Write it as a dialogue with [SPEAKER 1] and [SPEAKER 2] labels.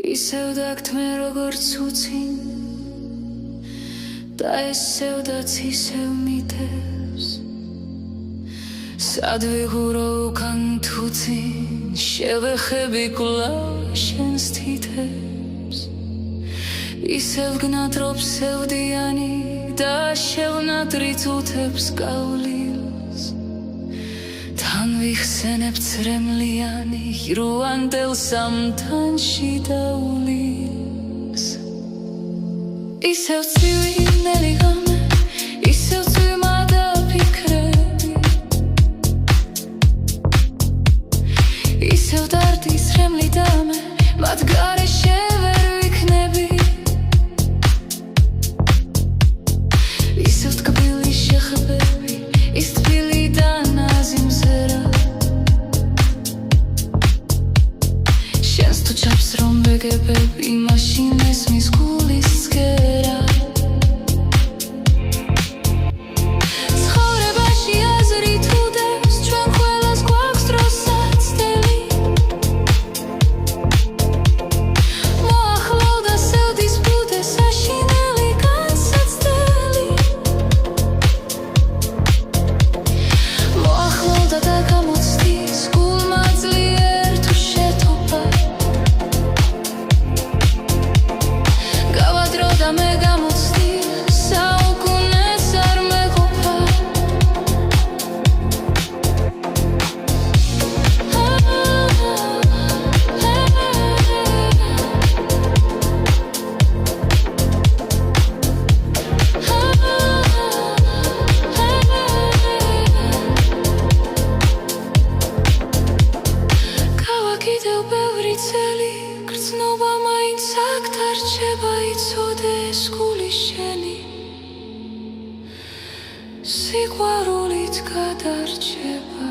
[SPEAKER 1] ისევ დაგთმე როგორც უცინ და ესევდაც ისევ მიტევს სად ვიღურო უკან თუცინ შევეხები კვლავ შენს თითებს ისევ გნატრობს სევდიანი და შევნადრი თუთებს გავლილს თან ვიხსენებ ცრემლიანი ირუანდელ სამთანში დაულილს ისევ ცივი ნელი ღამე ისევ ცვიმა და ფიქრები ისევ დარდის რემლი დამე მათ გარეშე ვერ ვიქნები ისევ თკბილი შეხებები ის თბილი და ნაზიმზერა შენს თუ ჩაფს რომ ვეგებები მაშინ ესმის გულის ცქერა ცხოვრებაში აზრი თუ დევს ჩვენ ყველას გვაქვს დროსაცდელი მოახლოვდა სევდის ბუდე საშინელი განსაცდელი მოახლოვდა და გამოცდის გულმა ძლიერ თუ შეთობა გავადრო და მე გამოცდი საუკუნეც არ მეყოფა გავა კიდევ ბევრი წელი გრძნობა მაინც აქ დარჩება იცოდე ეს გული შენი სიყვარულით გადარჩება